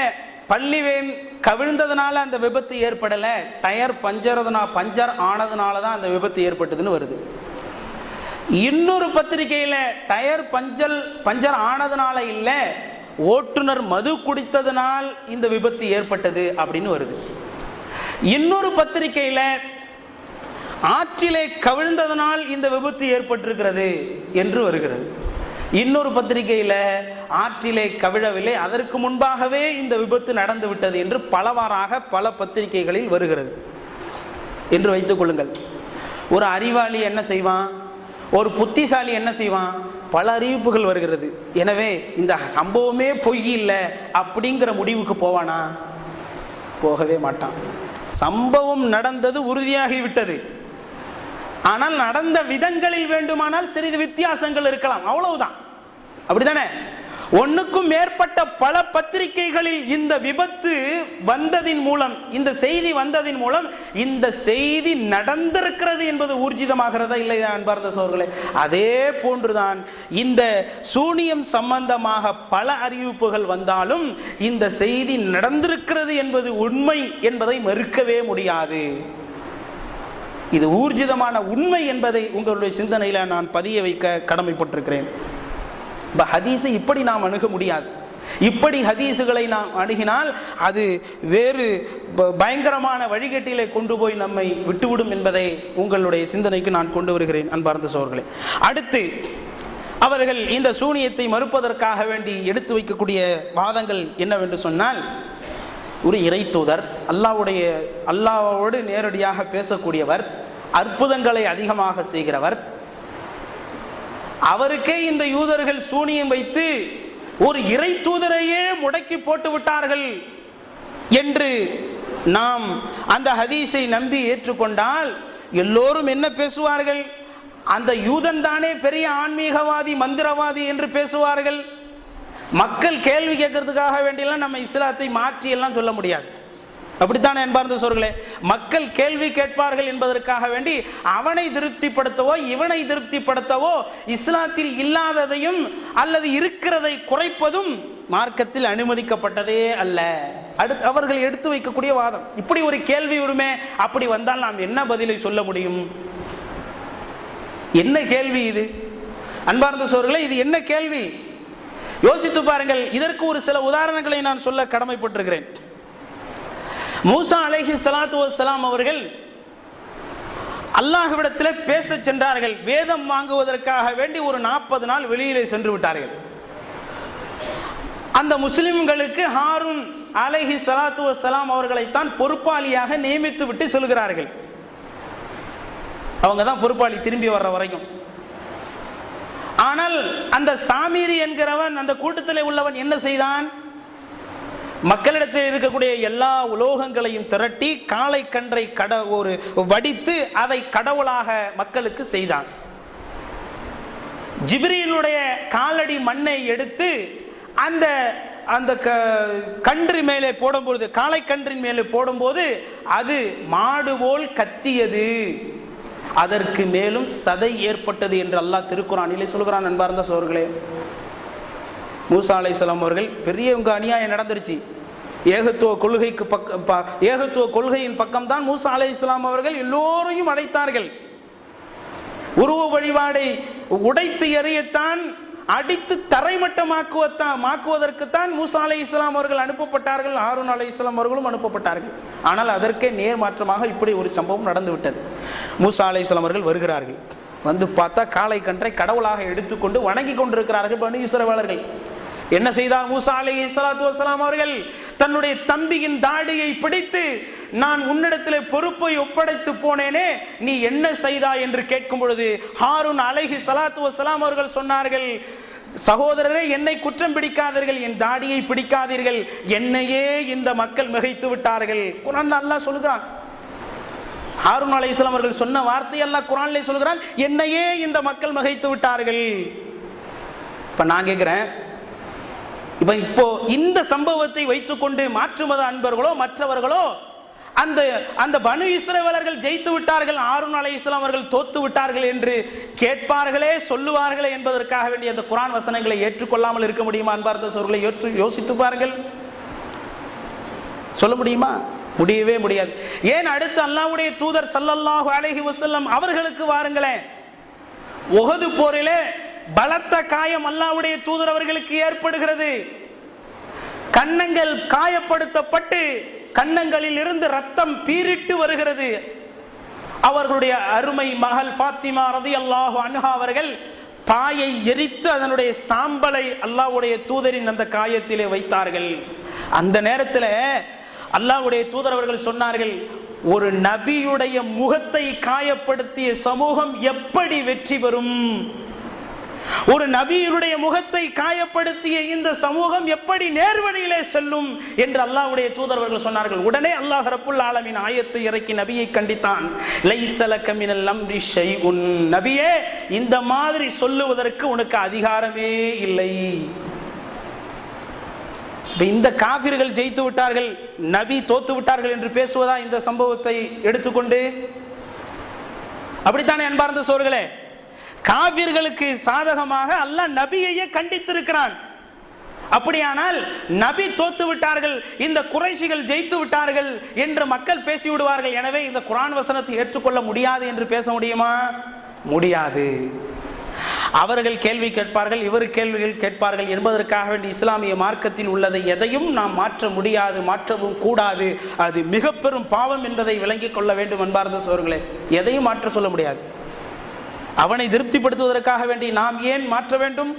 பள்ளி வேன் கவிழ்ந்ததுனால அந்த விபத்து ஏற்படல, டயர் பஞ்சர் ஆனதுனால தான் அந்த விபத்து ஏற்பட்டதுன்னு வருது. இன்னொரு பத்திரிகையில டயர் பஞ்சர் ஆனதுனால இல்ல, ஓட்டுநர் மது குடித்ததனால் இந்த விபத்து ஏற்பட்டது அப்படின்னு வருது. இன்னொரு பத்திரிகையில ஆற்றிலே கவிழ்ந்ததனால் இந்த விபத்து ஏற்பட்டிருக்கிறது என்று வருகிறது. இன்னொரு பத்திரிகையில ஆற்றிலே கவிழவில்லை, அதற்கு முன்பாகவே இந்த விபத்து நடந்து விட்டது என்று பலவாறாக பல பத்திரிகைகளில் வருகிறது என்று வைத்துக் கொள்ளுங்கள். ஒரு அறிவாளி என்ன செய்வான், ஒரு புத்திசாலி என்ன செய்வான்? பல அறிவிப்புகள் வருகிறது, எனவே இந்த சம்பவமே பொய் இல்லை அப்படிங்கிற முடிவுக்கு போவானா? போகவே மாட்டான். சம்பவம் நடந்தது உறுதியாகிவிட்டது, ஆனால் நடந்த விதங்களில் வேண்டுமானால் சிறிது வித்தியாசங்கள் இருக்கலாம், அவ்வளவுதான். அப்படித்தானே? ஒன்னுக்கும் மேற்பட்ட பல பத்திரிகைகளில் இந்த விபத்து வந்ததின் மூலம், இந்த செய்தி வந்ததின் மூலம் இந்த செய்தி நடந்திருக்கிறது என்பது ஊர்ஜிதமாகிறதா இல்லையா அன்பார்ந்த சோர்களே? அதே போன்றுதான் இந்த சூனியம் சம்பந்தமாக பல அறிவிப்புகள் வந்தாலும் இந்த செய்தி நடந்திருக்கிறது என்பது உண்மை என்பதை மறுக்கவே முடியாது. இது ஊர்ஜிதமான உண்மை என்பதை உங்களுடைய சிந்தனையில நான் பதிய வைக்க கடமைப்பட்டிருக்கிறேன். ஹதீஸை இப்படி நாம் அணுக முடியாது. இப்படி ஹதீஸுகளை நாம் அணுகினால் அது வேறு பயங்கரமான வழிகட்டிலே கொண்டு போய் நம்மை விட்டுவிடும் என்பதை உங்களுடைய சிந்தனைக்கு நான் கொண்டு வருகிறேன் அன்பார்ந்த சோர்களே. அடுத்து அவர்கள் இந்த சூனியத்தை மறுப்பதற்காக வேண்டி எடுத்து வைக்கக்கூடிய வாதங்கள் என்னவென்று சொன்னால், ஒரு இறை தூதர், அல்லாஹ்வோடு நேரடியாக பேசக்கூடியவர், அற்புதங்களை அதிகமாக செய்கிறவர், அவருக்கே இந்த யூதர்கள் சூனியம் வைத்து ஒரு இறை தூதரையே முடக்கி போட்டு விட்டார்கள் என்று நாம் அந்த ஹதீஸை நம்பி ஏற்றுக்கொண்டால் எல்லோரும் என்ன பேசுவார்கள்? அந்த யூதன் தானே பெரிய ஆன்மீகவாதி, மந்திரவாதி என்று பேசுவார்கள். மக்கள் கேள்வி கேட்கறதுக்காக வேண்டியெல்லாம் நம்ம இஸ்லாத்தை மாற்றி எல்லாம் சொல்ல முடியாது. அப்படித்தானே அன்பார்ந்த சோர்களே? மக்கள் கேள்வி கேட்பார்கள் என்பதற்காக வேண்டி அவனை திருப்திப்படுத்தவோ இவனை திருப்திப்படுத்தவோ இஸ்லாத்தில் இல்லாததையும் அல்லது இருக்கிறதை குறைப்பதும் மார்க்கத்தில் அனுமதிக்கப்பட்டதே அல்ல. அவர்கள் எடுத்து வைக்கக்கூடிய வாதம். இப்படி ஒரு கேள்வி வருமே, அப்படி வந்தால் நாம் என்ன பதிலை சொல்ல முடியும்? என்ன கேள்வி இது அன்பார்ந்த சோர்களே? இது என்ன கேள்வி? யோசித்து பாருங்கள். இதற்கு ஒரு சில உதாரணங்களை நான் சொல்ல கடமைப்பட்டிருக்கிறேன். மூசா அலைஹி ஸலாத்து வஸ்ஸலாம் அவர்கள் அல்லாஹ்விடத்தில் பேச சென்றார்கள். வேதம் வாங்குவதற்காக வேண்டி ஒரு 40 நாள் வெளியிலே சென்று விட்டார்கள். அந்த முஸ்லிம்களுக்கு ஹாரூன் அலைஹி ஸலாத்து வஸ்ஸலாம் அவர்களைத்தான் பொறுப்பாளியாக நியமித்து விட்டு சொல்கிறார்கள். அவங்க தான் பொறுப்பாளி திரும்பி வர்ற வரைக்கும். ஆனால் அந்த சாமீரி என்கிறவன், அந்த கூட்டத்தில் உள்ளவன் என்ன செய்தான்? மக்களிடத்தில் இருக்கக்கூடிய எல்லா உலோகங்களையும் திரட்டி காளை கன்றை வடித்து அதை கடவுளாக மக்களுக்கு செய்தான். ஜிப்ரீலுடைய காலடி மண்ணை எடுத்து அந்த அந்த கன்று மேலே போடும்போது, காளை கன்றின் மேலே போடும்போது அது மாடு போல் கத்தியது, அதற்கு மேலும் சதை ஏற்பட்டது என்று அல்லாஹ் திருக்குர்ஆனிலே சொல்கிறான். அன்பார்ந்த சோர்களே, மூசா அலைஹிஸ்ஸலாம் அவர்கள் பெரியவங்க அநியாயம் நடந்துருச்சு. ஏகத்துவ கொள்கையின் பக்கம் தான் மூசா அலைஹிஸ்ஸலாம் அவர்கள் எல்லோரையும் அடைத்தார்கள். உருவ வழிபாடை உடைத்து எறியத்தான், அடித்து தரைமட்டமாக்குவதற்குத்தான் மூசா அலைஹிஸ்ஸலாம் அவர்கள் அனுப்பப்பட்டார்கள். ஹாரூன் அலைஹிஸ்ஸலாம் அவர்களும் அனுப்பப்பட்டார்கள். ஆனால் அதற்கே நேர்மாற்றமாக இப்படி ஒரு சம்பவம் நடந்து விட்டது. மூசா அலைஹிஸ்ஸலாம் அவர்கள் வருகிறார்கள். வந்து பார்த்தா காளை கன்றை கடவுளாக எடுத்துக்கொண்டு வணங்கி கொண்டிருக்கிறார்கள் பனி இஸ்ரவேலர்கள். என்ன செய்தார் மூசா அலைஹிஸ்ஸலாத்து வஸ்ஸலாம் அவர்கள்? தன்னுடைய தம்பியின் தாடியை பிடித்து, நான் உன்னிடத்திலே பொறுப்பை ஒப்படைத்து போனேனே, நீ என்ன செய்தாய் என்று கேட்கும் பொழுது ஹாரூன் அலைஹிஸ்ஸலாத்து வஸ்ஸலாம் அவர்கள் சொன்னார்கள், சகோதரரே, என்னை குற்றம் பிடிக்காதீர்கள், என் தாடியை பிடிக்காதீர்கள், என்னையே இந்த மக்கள் மிகைத்து விட்டார்கள். குர்ஆன் அல்லாஹ் சொல்கிறான். ஹாரூன் அலைஹிஸ்ஸலாம் அவர்கள் சொன்ன வார்த்தை அல்லாஹ் குர்ஆனிலே சொல்கிறான், என்னையே இந்த மக்கள் மிகைத்து விட்டார்கள். இப்ப நான் கேட்கிறேன், இப்போ இந்த சம்பவத்தை வைத்துக்கொண்டு மாற்று மத அன்பர்களோ மற்றவர்களோ அந்த பனு இஸ்ரவேலர்கள் ஜெயித்து விட்டார்கள், ஹாரூன் அலைஹிஸ்ஸலாம் அவர்கள் தோத்து விட்டார்கள் என்று கேட்பார்களே, சொல்லுவார்களே என்பதற்காக வேண்டிய அந்த குர்ஆன் வசனங்களை ஏற்றுக்கொள்ளாமல் இருக்க முடியுமா? அன்பார்ந்த சகோதரர்களே, யோசித்து பாருங்கள். சொல்ல முடியுமா? முடியவே முடியாது. ஏன் அடுத்து அல்லாஹ்வுடைய தூதர் ஸல்லல்லாஹு அலைஹி வஸல்லம் அவர்களுக்கு வாருங்களேன். உஹது போரிலே பலத்த காயம் அல்லாஹ்வுடைய தூதர் அவர்களுக்கு ஏற்படுகிறது. கன்னங்கள் காயப்படுத்தப்பட்டு கன்னங்களில் இருந்து ரத்தம் பீரிட்டு வருகிறது. அவர்களுடைய அருமை மகள் ஃபாத்திமா ரலியல்லாஹு அன்ஹா அவர்கள் பாயை எரித்து அதனுடைய சாம்பலை அல்லாஹ்வுடைய தூதரின் அந்த காயத்திலே வைத்தார்கள். அந்த நேரத்தில் அல்லாஹ்வுடைய தூதர் அவர்கள் சொன்னார்கள், ஒரு நபியுடைய முகத்தை காயப்படுத்திய சமூகம் எப்படி வெற்றி பெறும்? ஒரு நபியுடைய முகத்தை காயப்படுத்திய இந்த சமூகம் எப்படி நேர்வழியிலே செல்லும் என்று அல்லாஹ்வுடைய தூதர் அவர்கள் சொன்னார்கள். உடனே அல்லாஹ் ரப்புல் ஆலமீன் ஆயத்தை இறக்கி நபியை கண்டித்தான். லைஸ லக மினல் அம்ரி ஷைஉன், நபியே, இந்த மாதிரி சொல்லுவதற்கு உனக்கு அதிகாரமே இல்லை. இந்த காபிர்கள் ஜெயித்து விட்டார்கள், நபி தோத்து விட்டார்கள் என்று பேசுவதா இந்த சம்பவத்தை எடுத்துக்கொண்டு? அப்படித்தானே அன்பார்ந்த சோர்களே? காபிர்களுக்கு சாதகமாக அல்லாஹ் நபியையே கண்டித்திருக்கிறான். அப்படியானால் நபி தோத்து விட்டார்கள், இந்த குறைஷிகள் ஜெயித்து விட்டார்கள் என்று மக்கள் பேசிவிடுவார்கள். எனவே இந்த குர்ஆன் வசனத்தை ஏற்றுக்கொள்ள முடியாது என்று பேச முடியுமா? முடியாது. அவர்கள் கேள்வி கேட்பார்கள், இவர் கேள்விகள் கேட்பார்கள் என்பதற்காக வேண்டி இஸ்லாமிய மார்க்கத்தில் உள்ளதை எதையும் நாம் மாற்ற முடியாது, மாற்றவும் கூடாது. அது மிக பெரும் பாவம் என்பதை விளங்கிக் கொள்ள வேண்டும் அன்பார்ந்த சகோதரர்களே. எதையும் மாற்ற சொல்ல முடியாது. அவனை திருப்திப்படுத்துவதற்காக வேண்டி நாம் ஏன் மாற்ற வேண்டும்?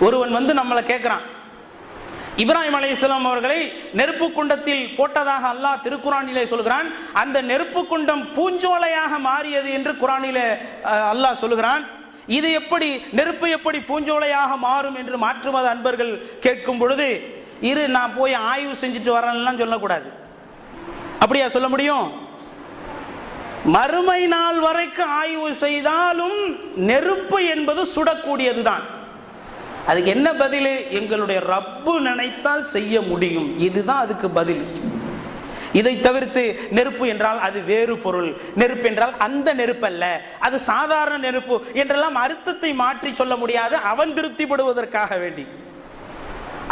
ஒருவன் வந்து நம்மளை கேட்கிறான், இப்ராஹிம் அலைஹிஸ்ஸலாம் அவர்களை நெருப்பு குண்டத்தில் போட்டதாக அல்லாஹ் திருக்குர்ஆனிலே சொல்கிறான். அந்த நெருப்பு குண்டம் பூஞ்சோலையாக மாறியது என்று குர்ஆனிலே அல்லாஹ் சொல்கிறான். இது எப்படி, நெருப்பு எப்படி பூஞ்சோலையாக மாறும் என்று மாற்று மத அன்பர்கள் கேட்கும் பொழுது, இரு நான் போய் ஆய்வு செஞ்சுட்டு வரேன்லாம் சொல்லக்கூடாது. அப்படியா சொல்ல முடியும்? மறுமை நாள் வரைக்கும் ஆய்வு செய்தாலும் நெருப்பு என்பது சுடக்கூடியதுதான். அதுக்கு என்ன பதில்? எங்களுடைய ரப்பு நினைத்தால் செய்ய முடியும். இதுதான் அதுக்கு பதில். இதை தவிர்த்து நெருப்பு என்றால் அது வேறு பொருள், நெருப்பு என்றால் அந்த நெருப்பல்ல, அது சாதாரண நெருப்பு என்றெல்லாம் அர்த்தத்தை மாற்றி சொல்ல முடியாது. அவன் திருப்திப்படுவதற்காக வேண்டி,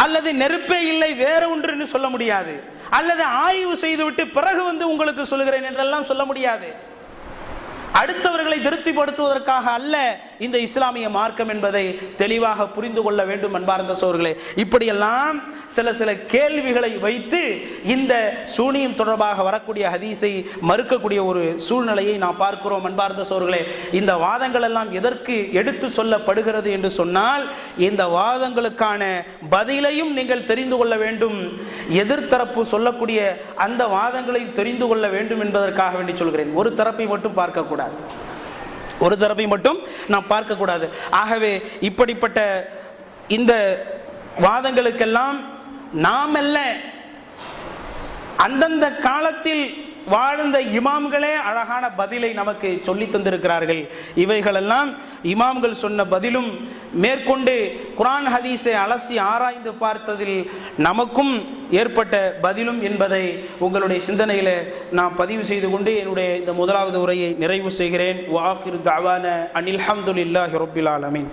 அல்லது நெருப்பே இல்லை வேற ஒன்று சொல்ல முடியாது, அல்லது ஆய்வு செய்துவிட்டு பிறகு உங்களுக்கு சொல்லுகிறேன் என்றெல்லாம் சொல்ல முடியாது. அடுத்தவர்களை திருப்திப்படுத்துவதற்காக அல்ல இந்த இஸ்லாமிய மார்க்கம் என்பதை தெளிவாக புரிந்து கொள்ள வேண்டும். அன்பார்ந்த சகோதரர்களே, இப்படியெல்லாம் சில கேள்விகளை வைத்து இந்த சூனியம் தொடர்பாக வரக்கூடிய ஹதீஸை மறுக்கக்கூடிய ஒரு சூழ்நிலையை நாம் பார்க்கிறோம். அன்பார்ந்த சகோதரர்களே, இந்த வாதங்கள் எல்லாம் எதற்கு எடுத்து சொல்லப்படுகிறது என்று சொன்னால், இந்த வாதங்களுக்கான பதிலையும் நீங்கள் தெரிந்து கொள்ள வேண்டும், எதிர்த்தரப்பு சொல்லக்கூடிய அந்த வாதங்களை தெரிந்து கொள்ள வேண்டும் என்பதற்காக வேண்டி சொல்கிறேன். ஒரு தரப்பை மட்டும் பார்க்கக்கூடாது, ஒரு தரப்பை மட்டும் நாம் பார்க்கக்கூடாது. ஆகவே இப்படிப்பட்ட இந்த வாதங்களுக்கெல்லாம் நாம் அல்ல, அந்தந்த காலத்தில் வாழ்ந்த இமாம்களே அழகான பதிலை நமக்கு சொல்லி தந்திருக்கிறார்கள். இவைகளெல்லாம் இமாம்கள் சொன்ன பதிலும் மேற்கொண்டு குர்ஆன் ஹதீஸை அலசி ஆராய்ந்து பார்த்ததில் நமக்கும் ஏற்பட்ட பதிலும் என்பதை உங்களுடைய சிந்தனையில நான் பதிவு செய்து கொண்டு என்னுடைய இந்த முதலாவது உரையை நிறைவு செய்கிறேன். வஆகிரு தஅவானா அனில் ஹம்துலில்லாஹி ரப்பில் ஆலமீன்.